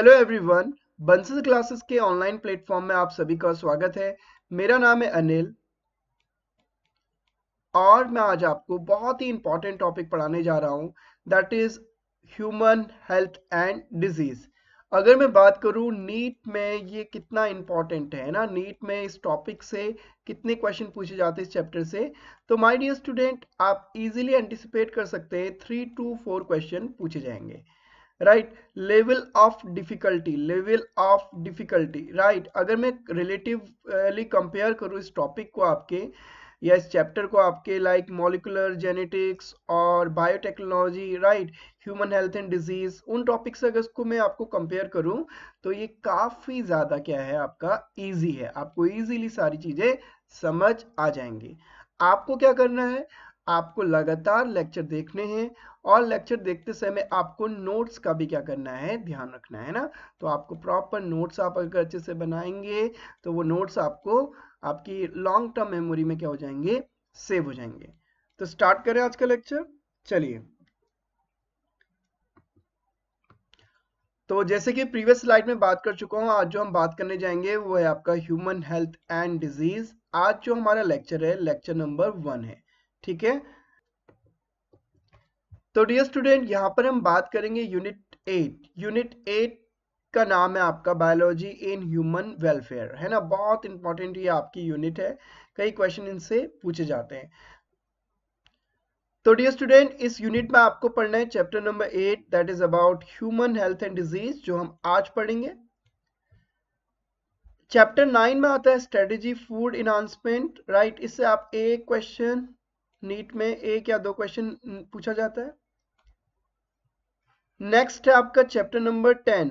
Hello everyone, Bansal classes के online platform में आप सभी का स्वागत है। मेरा नाम है अनिल और मैं आज आपको बहुत ही इंपॉर्टेंट टॉपिक पढ़ाने जा रहा हूं, that is human health and disease. अगर मैं बात करूं नीट में ये कितना इंपॉर्टेंट है ना, नीट में इस टॉपिक से कितने क्वेश्चन पूछे जाते हैं इस चैप्टर से, तो माय डियर स्टूडेंट आप इजीली एंटिसिपेट कर सकते हैं 3 to 4 क्वेश्चन पूछे जाएंगे। Right, level of difficulty right. अगर मैं रिलेटिवली कंपेयर करूँ इस टॉपिक को आपके या इस चैप्टर को आपके लाइक मॉलिकुलर जेनेटिक्स और biotechnology right, human health and disease, उन टॉपिक से अगर इसको मैं आपको कंपेयर करूं तो ये काफी ज्यादा क्या है आपका इजी है, आपको इजीली सारी चीजें समझ आ जाएंगी। आपको क्या करना है, आपको लगातार लेक्चर देखने हैं और लेक्चर देखते समय आपको नोट्स का भी क्या करना है, ध्यान रखना है ना। तो आपको प्रॉपर नोट्स आप अगर अच्छे से बनाएंगे तो वो नोट्स आपको आपकी लॉन्ग टर्म मेमोरी में क्या हो जाएंगे, सेव हो जाएंगे। तो स्टार्ट करें आज का लेक्चर, चलिए। तो जैसे कि प्रीवियस स्लाइड में बात कर चुका हूं, आज जो हम बात करने जाएंगे वो है आपका ह्यूमन हेल्थ एंड डिजीज। आज जो हमारा लेक्चर है लेक्चर नंबर 1 है, ठीक है। तो डियर स्टूडेंट यहाँ पर हम बात करेंगे यूनिट 8 का नाम है आपका बायोलॉजी इन ह्यूमन वेलफेयर, है ना। बहुत इंपॉर्टेंट ये आपकी यूनिट है, कई क्वेश्चन इनसे पूछे जाते हैं। तो डियर स्टूडेंट इस यूनिट में आपको पढ़ना है chapter number 8 that is about human health and disease, जो हम आज पढ़ेंगे। चैप्टर 9 में आता है स्ट्रेटेजी फूड इनहांसमेंट राइट। इससे आप एक क्वेश्चन नीट में एक या दो क्वेश्चन पूछा जाता है। नेक्स्ट है आपका chapter number 10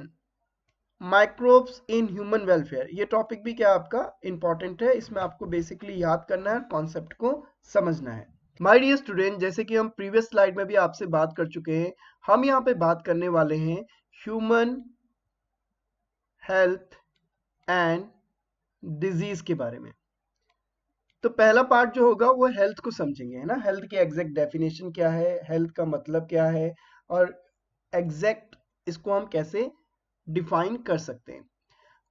microbes in human welfare. ये टॉपिक भी क्या आपका इंपॉर्टेंट है, इसमें आपको बेसिकली याद करना है, कॉन्सेप्ट को समझना है। माय डियर स्टूडेंट, जैसे कि हम प्रीवियस स्लाइड में भी आपसे बात कर चुके हैं, हम यहाँ पे बात करने वाले हैं ह्यूमन हेल्थ एंड डिजीज के बारे में। तो पहला पार्ट जो होगा वो हेल्थ को समझेंगे, है ना। हेल्थ की एग्जैक्ट डेफिनेशन क्या है, हेल्थ का मतलब क्या है और एग्जैक्ट इसको हम कैसे डिफाइन कर सकते हैं।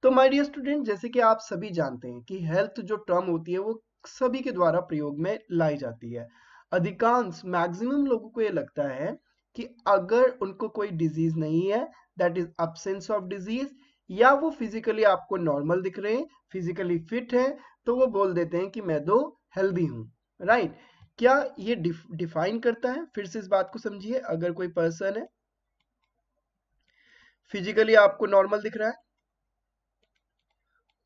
तो माय डियर स्टूडेंट, जैसे कि आप सभी जानते हैं कि हेल्थ जो टर्म होती है वो सभी के द्वारा प्रयोग में लाई जाती है। अधिकांश मैक्सिमम लोगों को ये लगता है कि अगर उनको कोई डिजीज नहीं है, that is absence of disease, या वो फिजिकली आपको नॉर्मल दिख रहे हैं, फिजिकली फिट है, तो वो बोल देते हैं कि मैं तो हेल्दी हूं राइट। क्या ये डिफाइन करता है, फिर से इस बात को समझिए। अगर कोई पर्सन है फिजिकली आपको नॉर्मल दिख रहा है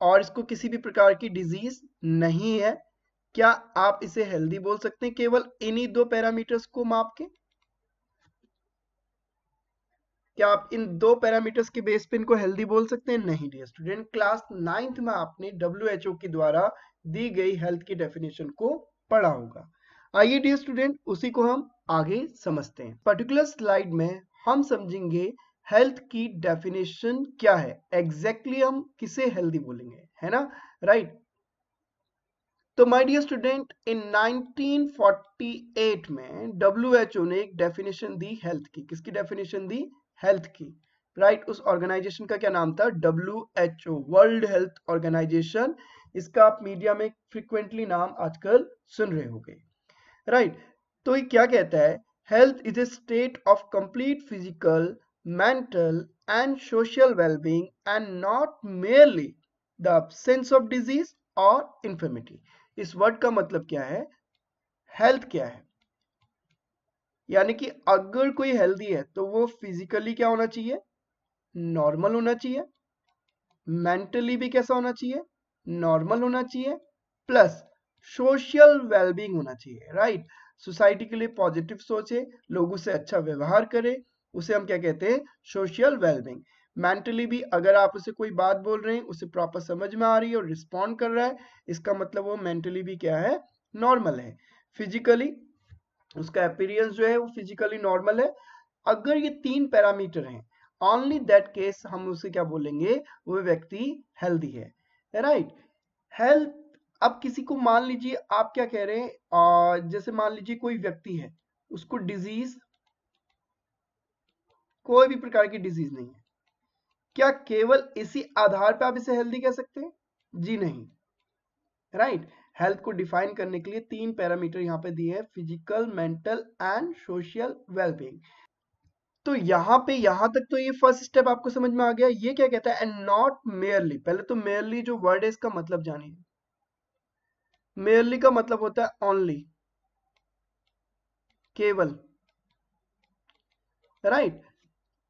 और इसको किसी भी प्रकार की डिजीज नहीं है, क्या आप इसे हेल्दी बोल सकते हैं केवल इन्हीं दो पैरामीटर्स को माप के? क्या आप इन दो पैरामीटर्स के बेस पे इनको हेल्दी बोल सकते हैं? नहीं डियर स्टूडेंट, क्लास 9th में आपने WHO के द्वारा दी गई हेल्थ की डेफिनेशन को पढ़ा होगा। आइए डियर स्टूडेंट उसी को हम आगे समझते हैं। पर्टिकुलर स्लाइड में हम समझेंगे हेल्थ की डेफिनेशन क्या है, एग्जैक्टली हम किसे हेल्दी बोलेंगे, है ना, राइट। तो माय डियर स्टूडेंट इन 1948 में WHO ने एक डेफिनेशन दी हेल्थ की। किसकी डेफिनेशन दी? हेल्थ की, राइट। उस ऑर्गेनाइजेशन का क्या नाम था? WHO, world health organisation. इसका आप मीडिया में फ्रिक्वेंटली नाम आजकल सुन रहे होंगे, राइट। तो ये क्या कहता है? Health is a state of complete physical, mental and social wellbeing and not merely the absence of disease और इंफर्मिटी। इस वर्ड का मतलब क्या है? हेल्थ क्या है, यानी कि अगर कोई हेल्दी है तो वो फिजिकली क्या होना चाहिए? नॉर्मल होना चाहिए। मेंटली भी कैसा होना चाहिए? नॉर्मल होना चाहिए। प्लस सोशल वेलबींग होना चाहिए, राइट। सोसाइटी के लिए पॉजिटिव सोचे, लोगों से अच्छा व्यवहार करे, उसे हम क्या कहते हैं? Social wellbeing. मेंटली भी अगर आप उसे कोई बात बोल रहे हैं, उसे प्रॉपर समझ में आ रही है और रिस्पॉन्ड कर रहा है, इसका मतलब वो मेंटली भी क्या है? नॉर्मल है। फिजिकली उसका अपीयरेंस जो है वो फिजिकली नॉर्मल है। अगर ये तीन पैरामीटर हैं, ओनली दैट केस हम उसे क्या बोलेंगे? वो व्यक्ति हेल्दी है, राइट। हेल्थ, अब किसी को मान लीजिए आप क्या कह रहे हैं, जैसे मान लीजिए कोई व्यक्ति है, उसको डिजीज, कोई भी प्रकार की डिजीज नहीं है, क्या केवल इसी आधार पे आप इसे हेल्दी कह सकते हैं? जी नहीं, राइट। हेल्थ को डिफाइन करने के लिए 3 पैरामीटर यहाँ पे दिए हैं, physical, mental and social wellbeing. तो यहाँ पे यहाँ तक तो ये फर्स्ट स्टेप आपको समझ में आ गया। ये क्या कहता है? And not merely. पहले तो मेयरली जो वर्ड है इसका मतलब जानिए। मेयरली का मतलब होता है ओनली, केवल, राइट।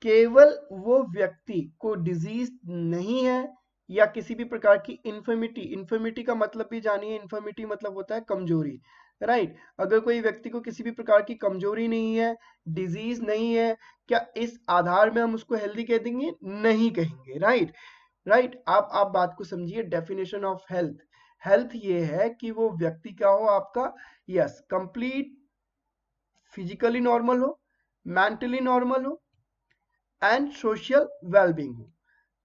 केवल वो व्यक्ति को डिजीज नहीं है या किसी भी प्रकार की इन्फर्मिटी, इन्फर्मिटी का मतलब भी जानिए, इन्फर्मिटी मतलब होता है कमजोरी, राइट। अगर कोई व्यक्ति को किसी भी प्रकार की कमजोरी नहीं है, डिजीज नहीं है, क्या इस आधार में हम उसको हेल्दी कह देंगे? नहीं कहेंगे, राइट। राइट, आप बात को समझिए। डेफिनेशन ऑफ हेल्थ, हेल्थ ये है कि वो व्यक्ति क्या हो आपका? यस, कंप्लीट फिजिकली नॉर्मल हो, मेंटली नॉर्मल हो एंड सोशल वेलबींग हो,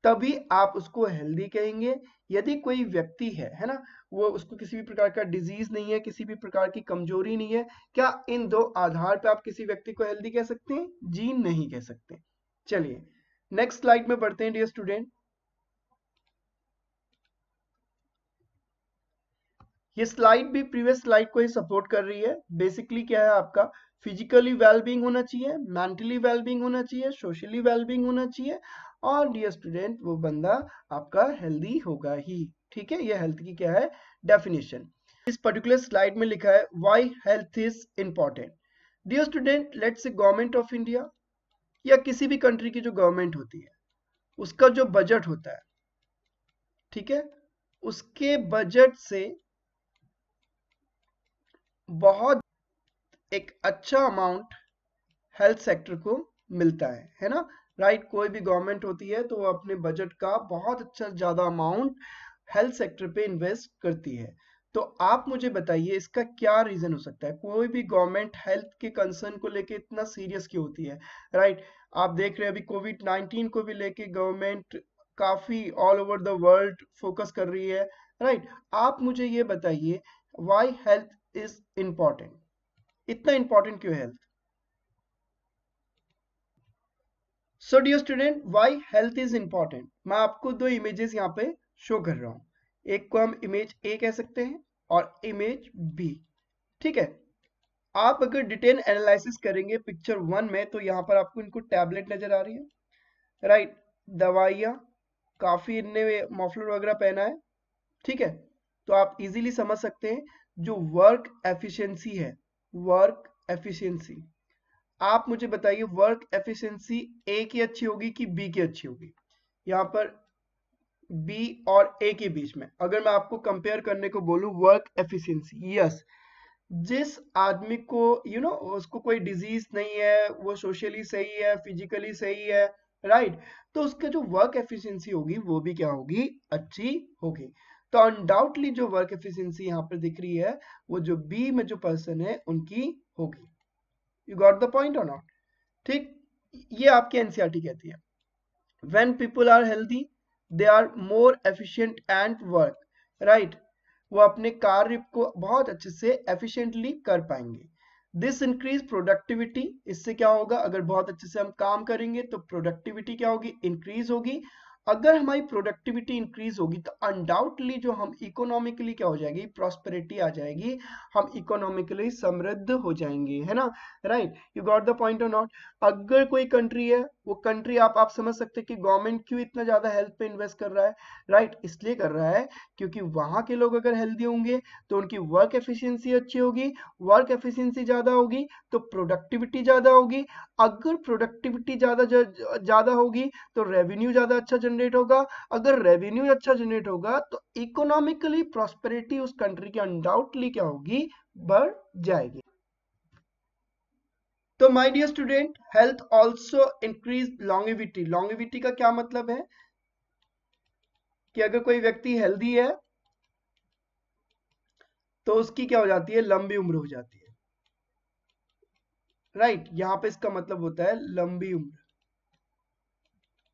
तभी आप उसको हेल्दी कहेंगे। यदि कोई व्यक्ति है ना, वो उसको किसी भी प्रकार का डिजीज नहीं है, किसी भी प्रकार की कमजोरी नहीं है, क्या इन दो आधार पे आप किसी व्यक्ति को हेल्दी कह सकते हैं? जी नहीं कह सकते। चलिए नेक्स्ट स्लाइड में बढ़ते हैं डियर स्टूडेंट। ये स्लाइड भी प्रीवियस स्लाइड को ही सपोर्ट कर रही है। बेसिकली क्या है आपका? फिजिकली वेलबींग होना चाहिए, मेंटली वेलबींग होना चाहिए, सोशली वेलबींग होना चाहिए, और डियर स्टूडेंट वो बंदा आपका हेल्दी होगा ही। ठीक है, ये हेल्थ की क्या है? डेफिनेशन। इस पर्टिकुलर स्लाइड में लिखा है why health is important. Dear student, let's say government of India या किसी भी कंट्री की जो गवर्नमेंट होती है, उसका जो बजट होता है, ठीक है, उसके बजट से बहुत एक अच्छा अमाउंट हेल्थ सेक्टर को मिलता है ना, राइट। कोई भी गवर्नमेंट होती है तो वो अपने बजट का बहुत अच्छा ज्यादा अमाउंट हेल्थ सेक्टर पे इन्वेस्ट करती है। तो आप मुझे बताइए इसका क्या रीजन हो सकता है? कोई भी गवर्नमेंट हेल्थ के कंसर्न को लेके इतना सीरियस क्यों होती है, राइट। आप देख रहे हैं अभी कोविड-19 को भी लेके गवर्नमेंट काफी all over the world focus कर रही है, राइट। आप मुझे ये बताइए व्हाई हेल्थ इज इंपॉर्टेंट, इतना इंपॉर्टेंट क्यों है health? So dear student, why health is important, मैं आपको दो इमेजेस यहाँ पे शो कर रहा हूँ। एक को हम इमेज ए कह सकते हैं और इमेज बी, ठीक है। आप अगर डिटेल एनालिसिस करेंगे पिक्चर 1 में तो यहाँ पर आपको इनको टैबलेट नजर आ रही है, राइट, दवाइयाँ, काफी इनने मफलर वगैरह पहना है, ठीक है। तो आप इजीली समझ सकते हैं जो वर्क एफिशिएंसी है, वर्क एफिशिएंसी, आप मुझे बताइए वर्क एफिशिएंसी ए की अच्छी होगी कि बी की अच्छी होगी? यहाँ पर बी और ए के बीच में अगर मैं आपको कंपेयर करने को बोलूं वर्क एफिशिएंसी, यस, जिस आदमी को उसको कोई डिजीज नहीं है, वो सोशली सही है, फिजिकली सही है, राइट, तो उसका जो वर्क एफिशिएंसी होगी वो भी क्या होगी? अच्छी होगी। तो अनडाउटली जो वर्क एफिशिएंसी यहाँ पर दिख रही है वो जो बी में जो पर्सन है उनकी होगी। यू गॉट द पॉइंट और नॉट? ठीक, ये आपकी एनसीईआरटी कहती है when people are healthy they are more efficient and work, right. वो अपने कार्य को बहुत अच्छे से एफिशिएंटली कर पाएंगे। दिस इंक्रीज प्रोडक्टिविटी, इससे क्या होगा? अगर बहुत अच्छे से हम काम करेंगे तो प्रोडक्टिविटी क्या होगी? इंक्रीज होगी। अगर हमारी प्रोडक्टिविटी इंक्रीज होगी तो अनडाउटली जो हम इकोनॉमिकली क्या हो जाएगी? प्रॉस्पेरिटी आ जाएगी, हम इकोनॉमिकली समृद्ध हो जाएंगे, है ना, right. You got the point और नॉट? अगर कोई कंट्री है, वो कंट्री आप समझ सकते हैं कि गवर्नमेंट क्यों इतना ज्यादा हेल्थ पे इन्वेस्ट कर रहा है, राइट। इसलिए कर रहा है क्योंकि वहां के लोग अगर हेल्दी होंगे तो उनकी वर्क एफिशिएंसी अच्छी होगी, वर्क एफिशिएंसी ज्यादा होगी तो प्रोडक्टिविटी ज्यादा होगी, अगर प्रोडक्टिविटी ज्यादा होगी तो रेवेन्यू ज्यादा अच्छा जनरेट होगा, अगर रेवेन्यू अच्छा जनरेट होगा तो इकोनॉमिकली प्रॉस्पेरिटी उस कंट्री की अनडाउटली क्या होगी? बढ़ जाएगी। तो my dear student, health also increase longevity. Longevity का क्या मतलब है कि अगर कोई व्यक्ति हेल्दी है तो उसकी क्या हो जाती है? लंबी उम्र हो जाती है, राइट। यहां पे इसका मतलब होता है लंबी उम्र,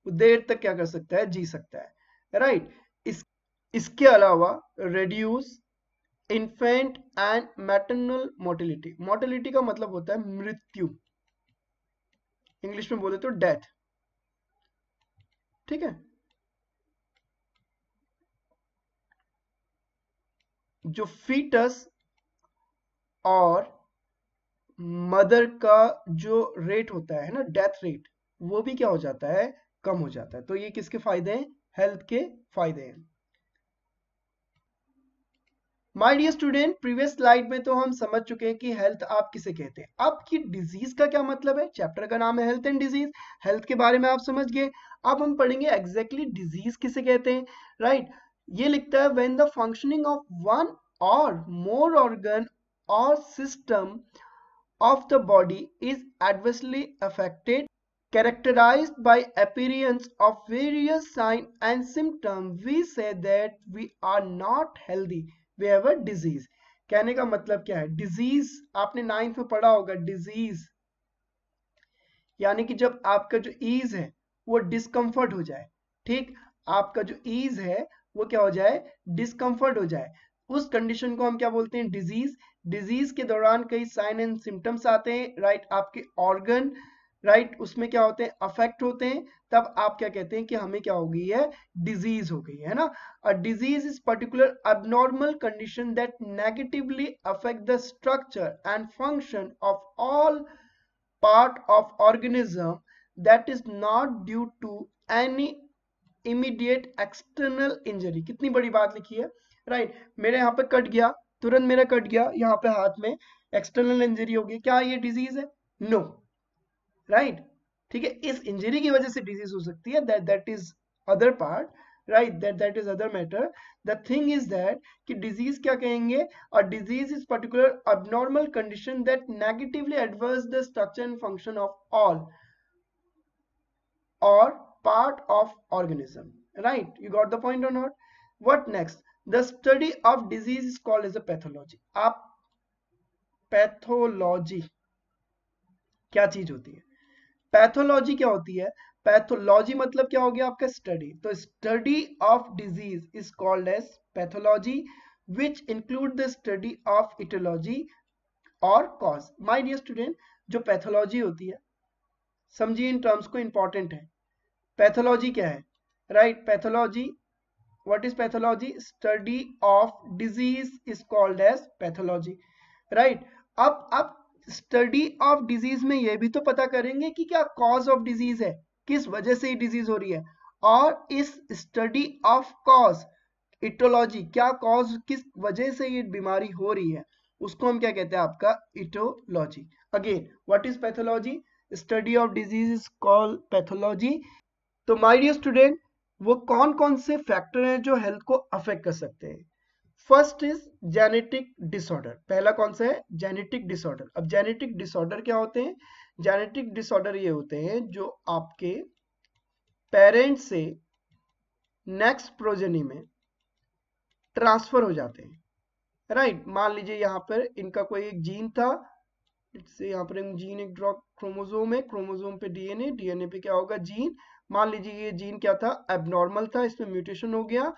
वो देर तक क्या कर सकता है? जी सकता है, राइट। इसके अलावा reduce infant and maternal mortality, mortality का मतलब होता है मृत्यु, इंग्लिश में बोले तो डेथ, ठीक है, जो फीटस और मदर का जो रेट होता है ना, डेथ रेट, वो भी क्या हो जाता है, कम हो जाता है। तो ये किसके फायदे हैं, हेल्थ के फायदे हैं। My dear student, previous slide में तो हम समझ चुके हैं कि हेल्थ आप किसे कहते हैं। अब की डिजीज का क्या मतलब है, चैप्टर का नाम है हेल्थ एंड डिजीज, हेल्थ के बारे में आप समझ गए। अब हम पढ़ेंगे एग्जैक्टली डिजीज किसे कहते हैं, राइट। ये लिखता है when the functioning of one और मोर ऑर्गन और system of the body is adversely affected, characterized by appearance of various signs and symptoms, we say that we are not healthy, we have a disease। कहने का मतलब क्या है, disease आपने 9th में पढ़ा होगा, डिजीज यानी कि जब आपका जो ईज है वो डिस्कम्फर्ट हो जाए, ठीक, आपका जो ईज है वो क्या हो जाए, डिस्कम्फर्ट हो जाए, उस कंडीशन को हम क्या बोलते हैं, डिजीज। डिजीज के दौरान कई साइन एंड सिम्टम्स आते हैं, राइट, आपके ऑर्गन, राइट, उसमें क्या होते हैं, अफेक्ट होते हैं, तब आप क्या कहते हैं कि हमें क्या हो गई है, डिजीज हो गई है ना। A disease is particular abnormal condition that negatively affect the structure and function of all part of organism that is not due to any immediate external injury। कितनी बड़ी बात लिखी है, राइट, मेरे यहाँ पे कट गया, तुरंत मेरा कट गया यहाँ पे हाथ में, एक्सटर्नल इंजरी होगी, क्या ये डिजीज है, नो, राइट, ठीक है, इस इंजरी की वजह से डिजीज हो सकती है, that is other part, right, that is other matter. The thing is that कि डिजीज क्या कहेंगे, और disease is particular abnormal condition that negatively adverse the structure and function of all or part of organism, right, you got the point or not। what next, the study of disease is called as a pathology। आप pathology क्या चीज होती है, pathology क्या होती है, pathology मतलब क्या हो गया आपका, स्टडी। तो study of disease is called as pathology, which include the study of etiology और कॉज। माय डियर स्टूडेंट, जो पैथोलॉजी होती है, समझिए इन टर्म्स को, इंपॉर्टेंट है। पैथोलॉजी क्या है, right, pathology, what is pathology, study of disease is called as pathology, right. अब स्टडी ऑफ डिजीज में ये भी तो पता करेंगे कि क्या कॉज ऑफ डिजीज है, किस वजह से ये डिजीज हो रही है, और इस स्टडी ऑफ कॉज, इटोलॉजी, क्या कॉज, किस वजह से ये बीमारी हो रही है, उसको हम क्या कहते हैं, आपका aetiology. Again, what is pathology, study of disease is called pathology. तो माय डियर स्टूडेंट, वो कौन कौन से फैक्टर हैं जो हेल्थ को अफेक्ट कर सकते हैं। फर्स्ट इज जेनेटिक डिसऑर्डर, पहला कौन सा है, जेनेटिक डिसऑर्डर। अब जेनेटिक डिसऑर्डर क्या होते हैं, जेनेटिक डिसऑर्डर ये होते हैं जो आपके पेरेंट्स से नेक्स्ट प्रोजेनी में ट्रांसफर हो जाते हैं, राइट। मान लीजिए यहाँ पर इनका कोई एक जीन था, इससे यहाँ पर एक जीन, एक ड्रॉप क्रोमोसोम है, क्रोमोसोम पे डीएनए, डीएनए पे क्या होगा, जीन। मान लीजिए ये जीन क्या था, एबनॉर्मल था, इसमें म्यूटेशन हो गया,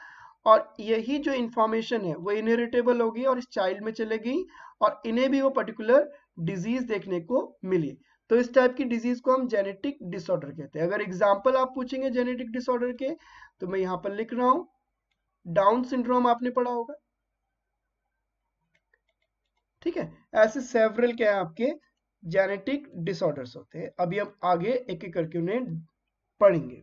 और यही जो इंफॉर्मेशन है वो इनहेरिटेबल होगी और इस चाइल्ड में चले गई, और इन्हें भी वो पर्टिकुलर डिजीज देखने को मिली। तो इस टाइप की डिजीज को हम जेनेटिक डिसऑर्डर कहते हैं। अगर एग्जाम्पल आप पूछेंगे जेनेटिक डिसऑर्डर के, तो मैं यहाँ पर लिख रहा हूँ, डाउन सिंड्रोम आपने पढ़ा होगा, ठीक है। ऐसे सेवरल क्या है आपके जेनेटिक डिसऑर्डर्स होते हैं। अभी हम आगे एक एक करके उन्हें पढ़ेंगे।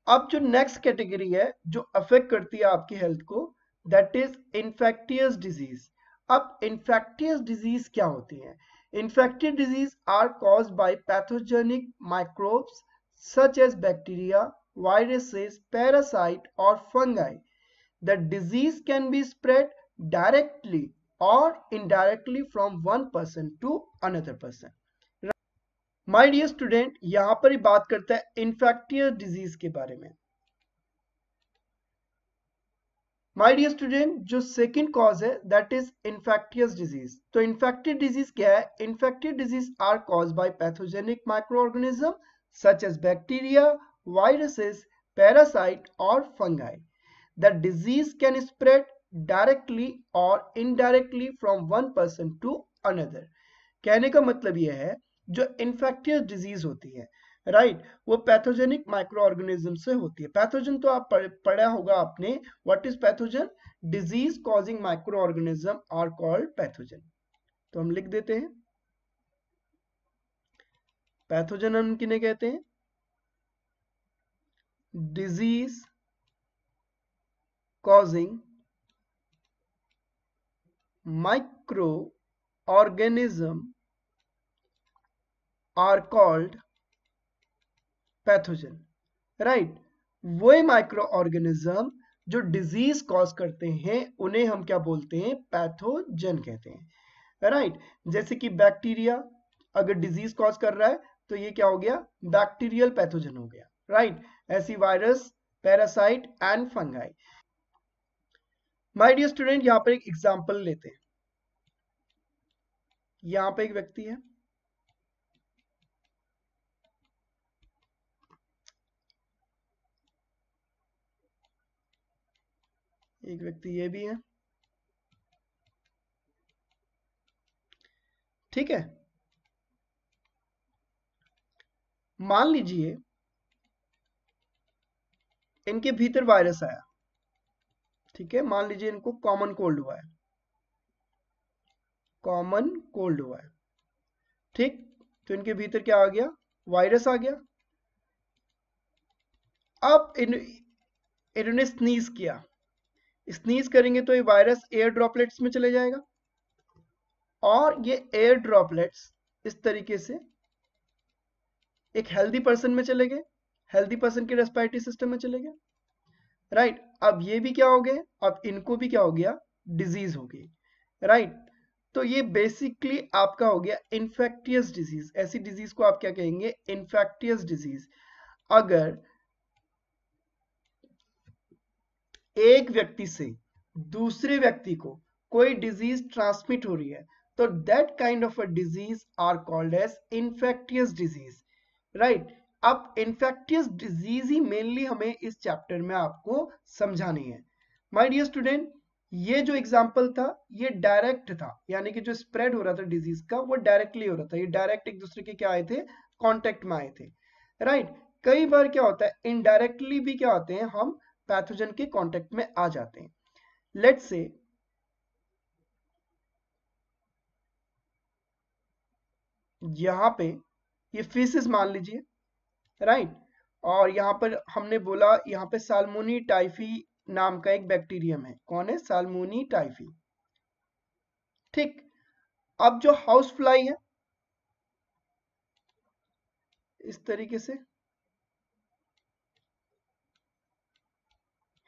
अब जो नेक्स्ट कैटेगरी है जो अफेक्ट करती है आपकी हेल्थ को, दैट इज इन्फेक्टियस डिजीज। अब इन्फेक्टियस डिजीज क्या होती है, infectious disease are caused by pathogenic microbes such as bacteria, viruses, parasite or fungi। The disease can be spread directly or indirectly from one person to another person। My dear student, यहां पर ही बात करता है infectious disease के बारे में। My dear student, जो second cause है दैट इज इन्फेक्टियस डिजीज। तो इन्फेक्टिव डिजीज क्या है, infective disease are caused by pathogenic microorganism such as bacteria, viruses, parasite और fungi. The disease can spread directly और indirectly from one person to another. कहने का मतलब यह है जो इन्फेक्टियस डिजीज होती है, राइट, वो पैथोजेनिक माइक्रो ऑर्गेनिज्म से होती है। पैथोजन तो आप पढ़ा होगा आपने, what is pathogen? Disease causing microorganism are called pathogen. तो हम लिख देते हैं, पैथोजन हम किन्हें कहते हैं? Disease causing microorganism are called pathogen. Right, वो माइक्रो ऑर्गेनिज्म जो डिजीज कॉज करते हैं उन्हें हम क्या बोलते हैं? पैथोजन कहते हैं। राइट, जैसे कि बैक्टीरिया अगर डिजीज कॉज कर रहा है तो ये क्या हो गया? बैक्टीरियल पैथोजन हो गया। राइट, ऐसी virus, parasite and fungi. My dear student, यहां पर एक एग्जांपल लेते हैं। यहां पे एक व्यक्ति है, एक व्यक्ति ये भी है, ठीक है। मान लीजिए इनके भीतर वायरस आया, ठीक है। मान लीजिए इनको कॉमन कोल्ड हुआ है, कॉमन कोल्ड हुआ है, ठीक। तो इनके भीतर क्या आ गया? वायरस आ गया। अब इन्होंने स्नीज किया, स्नीज करेंगे तो ये वायरस एयर ड्रॉपलेट्स में चले जाएगा, और ये एयर ड्रॉपलेट्स इस तरीके से एक हेल्दी पर्सन में चले गए, हेल्दी पर्सन के रेस्पिरेटरी सिस्टम में चले गए। राइट, अब ये भी क्या हो गए? अब इनको भी क्या हो गया? डिजीज हो गई। राइट, तो ये बेसिकली आपका हो गया इन्फेक्टियस डिजीज। ऐसी डिजीज को आप क्या कहेंगे? Infectious disease. अगर एक व्यक्ति से दूसरे व्यक्ति को कोई डिजीज ट्रांसमिट हो रही है तो that kind of a disease are called as infectious disease. Right, अब इन्फेक्टियस डिजीज ही मेनली हमें इस चैप्टर में आपको समझानी है। माय डियर स्टूडेंट, ये जो एग्जांपल था ये डायरेक्ट था, यानी कि जो स्प्रेड हो रहा था डिजीज का वो डायरेक्टली हो रहा था। ये डायरेक्ट एक दूसरे के क्या आए थे? कांटेक्ट में आए थे। राइट, कई बार क्या होता है इनडायरेक्टली भी क्या होते हैं, हम पैथोजन के कांटेक्ट में आ जाते हैं। लेट्स से यहां पे ये फीसिस मान लीजिए, राइट, और यहां पर हमने बोला यहां पे साल्मोनी टाइफी नाम का एक बैक्टीरियम है। कौन है? साल्मोनी टाइफी। ठीक, अब जो हाउस फ्लाई है इस तरीके से,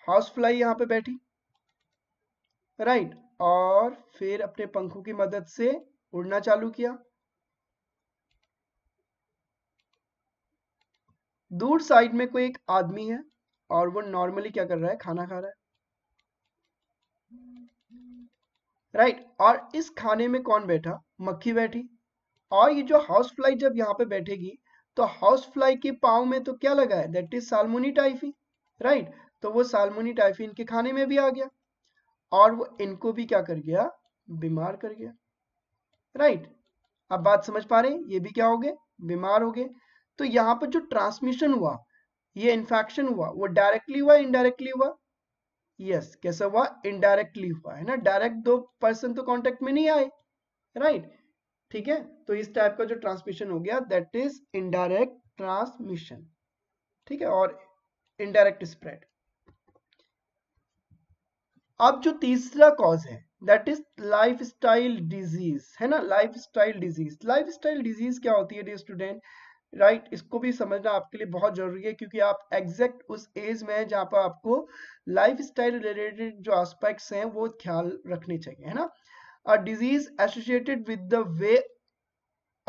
हाउस फ्लाई यहां पे बैठी, राइट, और फिर अपने पंखों की मदद से उड़ना चालू किया। दूर साइड में कोई एक आदमी है और वो नॉर्मली क्या कर रहा है? खाना खा रहा है। राइट, और इस खाने में कौन बैठा? मक्खी बैठी। और ये जो हाउस फ्लाई जब यहाँ पे बैठेगी तो हाउस फ्लाई के पाँव में तो क्या लगा है? That is salmonella typhi. Right, तो वो साल्मोनी टाइफी इनके खाने में भी आ गया और वो इनको भी क्या कर गया? बीमार कर गया। राइट, अब बात समझ पा रहे हैं? ये भी क्या हो गए? बीमार हो गए। तो यहाँ पर जो ट्रांसमिशन हुआ, ये इन्फेक्शन हुआ, वो डायरेक्टली हुआ, इनडायरेक्टली हुआ? यस, कैसा हुआ? इनडायरेक्टली हुआ है ना। डायरेक्ट दो पर्सन तो कांटेक्ट में नहीं आए। राइट, ठीक है। तो इस टाइप का जो ट्रांसमिशन हो गया दैट इज इनडायरेक्ट ट्रांसमिशन। ठीक है, और इनडायरेक्ट स्प्रेड। अब जो तीसरा कॉज है that is life style disease, है ना। Life style disease, life style disease क्या होती है डियर स्टूडेंट? राइट, इसको भी समझना आपके लिए बहुत जरूरी है क्योंकि आप एग्जैक्ट उस एज में है जहां पर आपको लाइफ स्टाइल रिलेटेड जो एस्पेक्ट्स हैं वो ख्याल रखने चाहिए, है ना। A disease associated with the way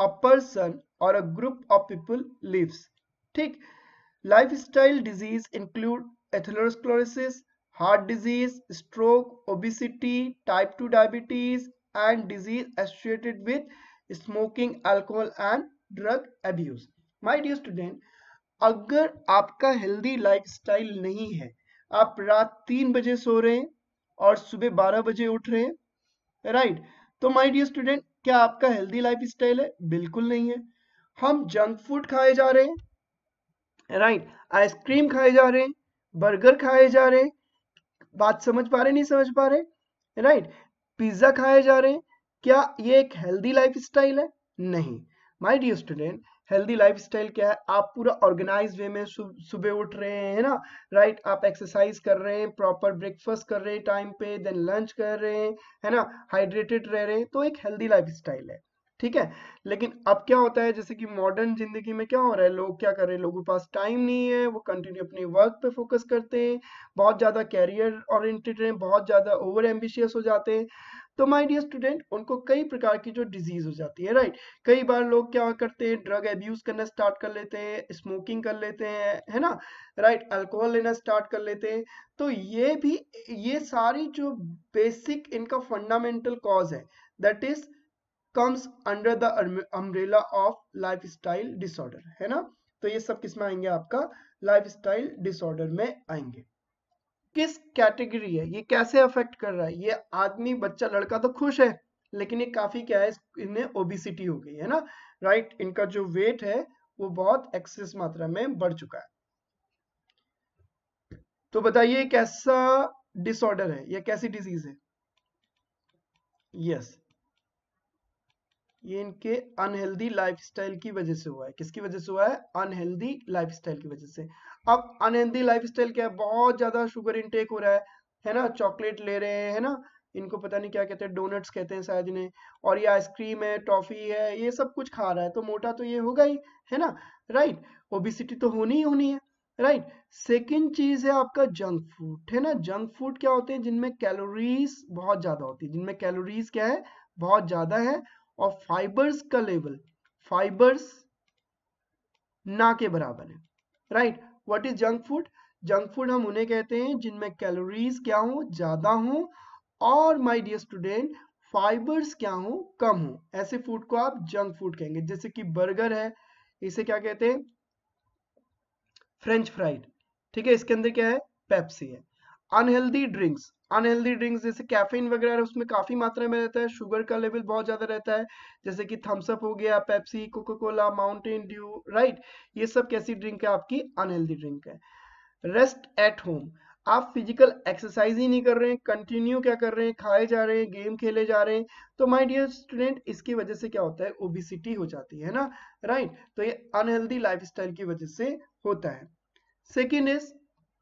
a person or a group of people lives। ठीक, lifestyle disease include atherosclerosis, heart disease, stroke, obesity, type 2 diabetes and disease associated with smoking, alcohol and drug abuse. My dear student, अगर आपका healthy lifestyle नहीं है, आप रात 3 बजे सो रहे हैं और सुबह 12 बजे उठ रहे हैं, राइट, तो माय डियर स्टूडेंट क्या आपका हेल्दी लाइफ स्टाइल है? बिल्कुल नहीं है। हम जंक फूड खाए जा रहे हैं, राइट। आइसक्रीम खाए जा रहे हैं, बर्गर खाए जा रहे हैं, बात समझ पा रहे नहीं समझ पा रहे, राइट। पिज्जा खाए जा रहे हैं, क्या ये एक हेल्दी लाइफ स्टाइल है? नहीं। My dear student, healthy lifestyle क्या है? आप पूरा ऑर्गेनाइज वे में सुबह उठ रहे हैं, है ना, राइट। आप एक्सरसाइज कर रहे हैं, प्रॉपर ब्रेकफास्ट कर रहे हैं टाइम पे, देन लंच कर रहे हैं, है ना, हाइड्रेटेड रह रहे हैं, तो एक हेल्दी लाइफ स्टाइल है, ठीक है। लेकिन अब क्या होता है, जैसे कि मॉडर्न जिंदगी में क्या हो रहा है, लोग क्या कर रहे हैं, लोगों के पास टाइम नहीं है, वो कंटिन्यू अपने वर्क पे फोकस करते हैं, बहुत ज़्यादा कैरियर ओरिएंटेड हैं, बहुत ज़्यादा ओवर एम्बिशियस हो जाते हैं। तो माय डियर स्टूडेंट, उनको कई प्रकार की जो डिजीज हो जाती है, राइट। कई बार लोग क्या करते हैं, ड्रग एब्यूज करना स्टार्ट कर लेते हैं, स्मोकिंग कर लेते हैं, है ना, राइट, अल्कोहल लेना स्टार्ट कर लेते हैं। तो ये भी, ये सारी जो बेसिक इनका फंडामेंटल कॉज है, that is comes under the umbrella of lifestyle disorder, है ना। तो ये सब किस में आएंगे? आपका लाइफस्टाइल डिसऑर्डर में आएंगे। किस कैटेगरी है ये, कैसे अफेक्ट कर रहा है? ये आदमी, बच्चा, लड़का तो खुश है, लेकिन ये काफी क्या है, इन्हें ओबिसिटी हो गई है ना, राइट। इनका जो वेट है वो बहुत एक्सेस मात्रा में बढ़ चुका है। तो बताइए कैसा डिसऑर्डर है, ये कैसी डिजीज है? यस, ये इनके अनहेल्दी लाइफस्टाइल की वजह से हुआ है। किसकी वजह से हुआ है? अनहेल्दी लाइफस्टाइल की वजह से। अब अनहेल्दी लाइफस्टाइल क्या है? बहुत ज्यादा शुगर इनटेक हो रहा है ना, चॉकलेट ले रहे हैं, है ना, इनको पता नहीं क्या कहते हैं, डोनट्स कहते हैं शायद इन्हें, और ये आइसक्रीम है, टॉफी है, ये सब कुछ खा रहा है, तो मोटा तो ये होगा ही, है ना, राइट। ओबिसिटी तो होनी ही होनी है, राइट। सेकेंड चीज है आपका जंक फूड, है ना। जंक फूड क्या होते हैं? जिनमें कैलोरीज बहुत ज्यादा होती है, जिनमें कैलोरीज क्या है? बहुत ज्यादा है, और फाइबर्स का लेवल, फाइबर्स ना के बराबर है, right. What is junk food? Junk food हम उन्हें कहते हैं जिनमें कैलोरीज क्या हो? ज्यादा हो, और माय डियर स्टूडेंट, फाइबर्स क्या हो? कम हो। ऐसे फूड को आप जंक फूड कहेंगे। जैसे कि बर्गर है, इसे क्या कहते हैं? फ्रेंच फ्राइड, ठीक है, इसके अंदर क्या है? पेप्सी है। अनहेल्दी ड्रिंक्स, अनहेल्दी ड्रिंक्स जैसे कैफीन वगैरह, उसमें काफी मात्रा में रहता है, शुगर का लेवल बहुत ज्यादा रहता है, जैसे कि थम्स अप हो गया, Pepsi, Coca Cola, Mountain Dew, right. ये सब कैसी ड्रिंक है? आपकी अनहेल्दी ड्रिंक है। रेस्ट एट होम, आप फिजिकल एक्सरसाइज ही नहीं कर रहे हैं, कंटिन्यू क्या कर रहे हैं? खाए जा रहे हैं, गेम खेले जा रहे हैं, तो माय डियर स्टूडेंट, इसकी वजह से क्या होता है? ओबिसिटी हो जाती है ना, राइट। तो ये अनहेल्दी लाइफस्टाइल की वजह से होता है। Second is,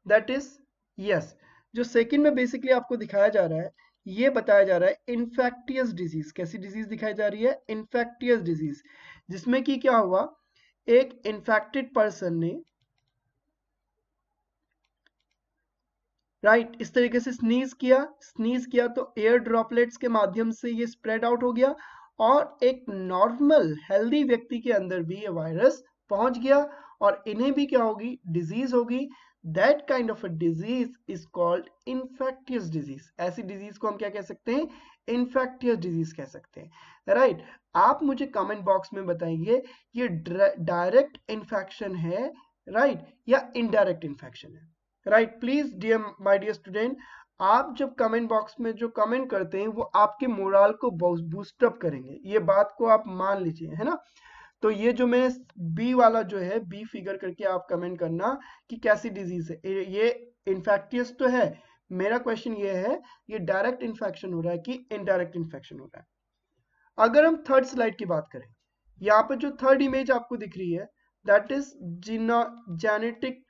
that is, yes, जो सेकेंड में बेसिकली आपको दिखाया जा रहा है, ये बताया जा रहा है इन्फेक्टियस डिजीज। कैसी डिजीज दिखाई जा रही है? इन्फेक्टियस डिजीज, जिसमें कि क्या हुआ, एक इन्फेक्टेड पर्सन ने, राइट, इस तरीके से स्नीज किया तो एयर ड्रॉपलेट्स के माध्यम से ये स्प्रेड आउट हो गया, और एक नॉर्मल हेल्दी व्यक्ति के अंदर भी ये वायरस पहुंच गया, और इन्हें भी क्या होगी? डिजीज होगी। That kind of a disease is called infectious disease. ऐसी डिजीज को हम क्या कह सकते हैं? इन्फेक्टियस डिजीज कह सकते हैं, राइट। आप मुझे कमेंट बॉक्स में बताइए, ये डायरेक्ट इन्फेक्शन है, राइट, या इनडायरेक्ट इन्फेक्शन है, right. Please dear, my dear student, आप जब कमेंट बॉक्स में जो कमेंट करते हैं वो आपके मोरल को बूस्ट अप करेंगे, ये बात को आप मान लीजिए, है ना। तो ये जो मैं बी वाला जो है, बी फिगर करके आप कमेंट करना कि कैसी डिजीज है ये। इन्फेक्टियस तो है, मेरा क्वेश्चन ये है, ये डायरेक्ट इन्फेक्शन हो रहा है कि इनडायरेक्ट इन्फेक्शन हो रहा है। अगर हम थर्ड स्लाइड की बात करें, यहाँ पे जो थर्ड इमेज आपको दिख रही है, दैट इज जेनेटिक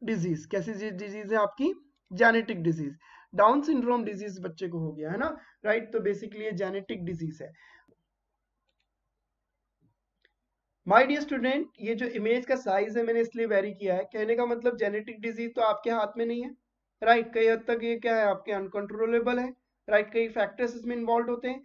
डिजीज। कैसी डिजीज है आपकी? Genetic disease. Down syndrome disease बच्चे को हो गया, है ना, राइट। तो बेसिकली ये जेनेटिक डिजीज है। माय डियर स्टूडेंट, ये जो इमेज का साइज है मैंने इसलिए वेरी किया है, कहने का मतलब जेनेटिक डिजीज तो आपके हाथ में नहीं है, राइट। कई हद तक ये क्या है? आपके अनकंट्रोलेबल है, राइट। कई फैक्टर्स इसमें इन्वॉल्व होते हैं।